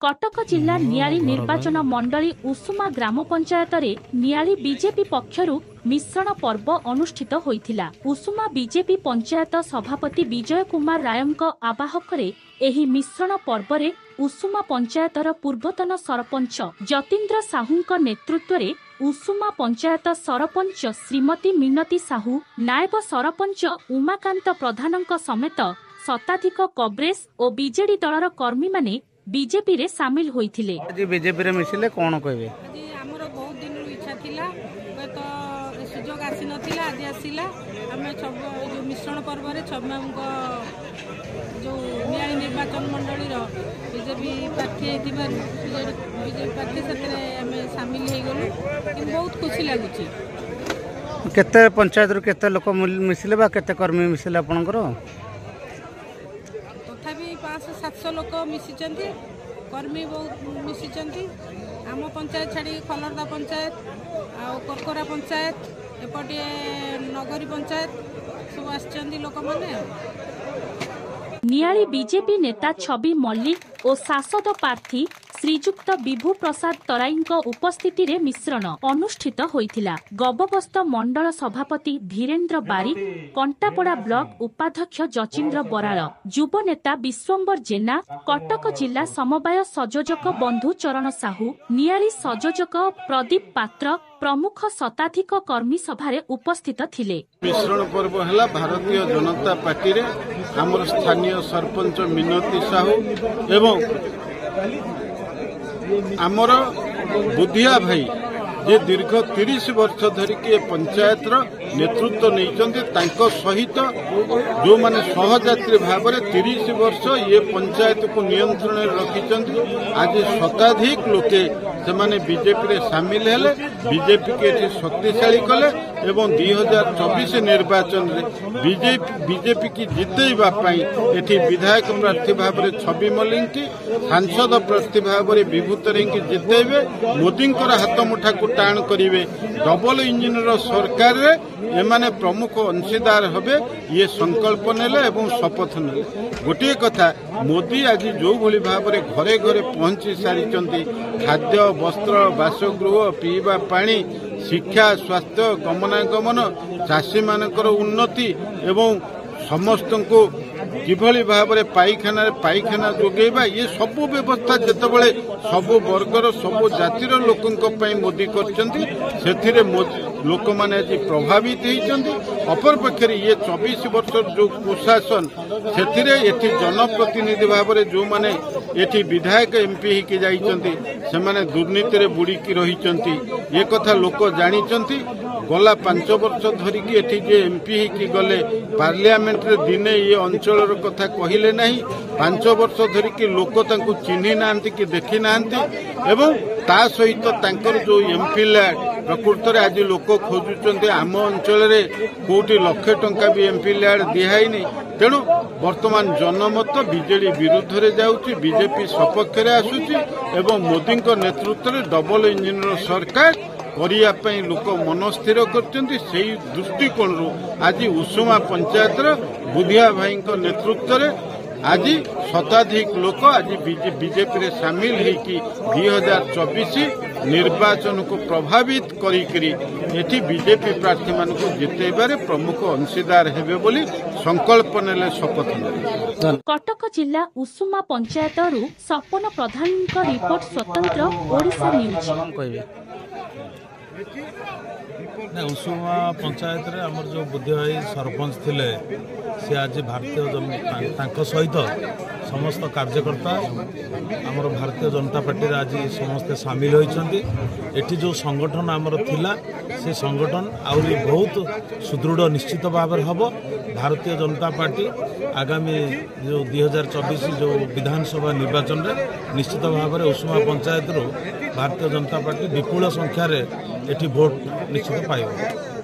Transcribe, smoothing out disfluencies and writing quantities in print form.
कटक जिला नियाली निर्वाचन मंडली उषुमा ग्राम पंचायत रे नियाली बीजेपी पक्षरु मिश्रण पर्व अनुष्ठित होइथिला। उषुमा बीजेपी पंचायत सभापति विजय कुमार रायंक आवाहकरे एही मिश्रण पर्व रे उषुमा पंचायतर पूर्वतन सरपंच जतीन्द्र साहूंक नेतृत्व रे उषुमा पंचायत सरपंच श्रीमती मिनती साहू, नायब सरपंच उमाकांत प्रधानक समेत शताधिक कांग्रेस और बीजेडी दलर कर्मी माने बीजेपी रे शामिल होइथिले। आज बीजेपी रे मिसिले कोन कहबे? आज हमर बहुत दिन इच्छा थिला तो सुजोग आसी नथिला, आज आसीला। हमें जो मिश्रण पर्व रे छबमांक जो नियाली निर्वाचन मंडली रो बीजेपी प्रार्थी हेतिबार बीजेपी प्रार्थी सतरे हमें शामिल हे गलु कि बहुत खुशी लागुची। केते पंचायत रो केते लोक मिसिले बा केते कर्मी मिसिले आपनकर? तथापि 500-700 लोक मिसिचंती, कर्मी बहुत मिसिचंती। आम पंचायत छाड़ी खलरदा पंचायत आ करकरा पंचायत एपटे नगरी पंचायत सब आछंती लोक माने। नियाली बीजेपी नेता छवि मल्लिक और सांसद प्रार्थी श्रीजुक्त विभू प्रसाद तराईंक उपस्थिति रे मिश्रण अनुष्ठित होइथिला। गबबस्त मंडल सभापति धीरेन्द्र बारिक, कंटापड़ा ब्लॉक उपाध्यक्ष जचिन्द्र बराल, युव नेता विश्वम्बर जेना, कटक जिला समवाय संयोजक बंधु चरण साहू, नियाली संयोजक प्रदीप पात्र प्रमुख शताधिक कर्मी सभारे उपस्थित थिले। मिश्रण पर्व है भारतीय जनता पार्टी रे हमर स्थानीय सरपंच मिनती साहू एवं आमर बुधिया भाई जे दीर्घ 30 वर्ष धरिकी पंचायत नेतृत्व नहीं सहित जो माने सहयात्री भाव में 30 वर्ष ये पंचायत को नियंत्रण रखिंट। आज शताधिक लोके से माने बीजेपी रे शामिल हेले, बीजेपी के शक्तिशाली कले एवं 2024 निर्वाचन रे बीजेपी की जितेबा एठी विधायक प्रार्थी भाव में छवि मल्लिक की, सांसद प्रार्थी भाव में विभू तराई की जितेबे, मोदी हाथ मुठा को टाण करिवे, डबल इंजिन सरकार रे एमाने प्रमुख अंशीदार हबे ये संकल्प नेले एवं शपथ नेले। गोटे कथा मोदी आज जो भली भाव में घरे घरे पहुंची सारिचंती, खाद्य वस्त्र बासगृह पीवा पानी शिक्षा स्वास्थ्य गमनागमन चाषी मानकर उन्नति एवं समस्त को किभली भाव में पाइखाना जोगेबा ये सबु व्यवस्था जितेबाला सबु वर्गर सबु जातिर लोकों मोदी कर लोक मैंने आज प्रभावित होती। अपर पक्षे ये 24 वर्ष जो कुशासन से जनप्रतिनिधि भाव में जो मैंने ये विधायक एमपी होकी जाने दुर्नीति रे बुड़ीकी रही ये कथा लोक जानी। गला 5 वर्ष धरिकी एठी जे एमपी होकी गले पार्लियामेंट रे दिने ये अंचल कथा कहले नहीं। 5 वर्ष धरिकी लोक तांको चिन्ही नांती कि देखी नांती एवं ता सहित तांकर जो एमपी लैड प्रकृत रे आज लोक खोजुचंते आम अंचल रे कोटी लाख टंका भी एमपी लैड दिहाइनी। तेणु वर्तमान जनमत बीजेडी विरुद्ध रे जाउची, बीजेपी सपक्ष रे आसुची एवं मोदी नेतृत्व रे डबल इंजिन सरकार करने लोक मन स्थिर कर दृष्टिकोण आज उषुमा पंचायत बुधिया भाई नेतृत्व में आज शताधिक लोक आज बीजेपी रे शामिल होकी 2024 निर्वाचन को प्रभावित करी बीजेपी प्रार्थी मान को जितेबारे प्रमुख अंशीदार हेबे बोली संकल्प नेले शपथ नेले। कटक जिला उषुमा पंचायत सपन प्रधान रिपोर्ट स्वतंत्र ओडिशा न्यूज। उषुमा पंचायत रे हमर जो बुद्धि भाई सरपंच थिले से आज भारतीय सहित समस्त कार्यकर्ता हमर भारतीय जनता पार्टी आज समस्ते शामिल होइछंती। एठी जो संगठन हमर थिला से संगठन आउरी बहुत सुदृढ़ निश्चित भाव में हबो। भारतीय जनता पार्टी आगामी जो 2024 जो विधानसभा निर्वाचन रे निश्चित भाव में उषुमा पंचायत रो भारतीय जनता पार्टी विपुल संख्यार एठी भोट निश्चित पाइब।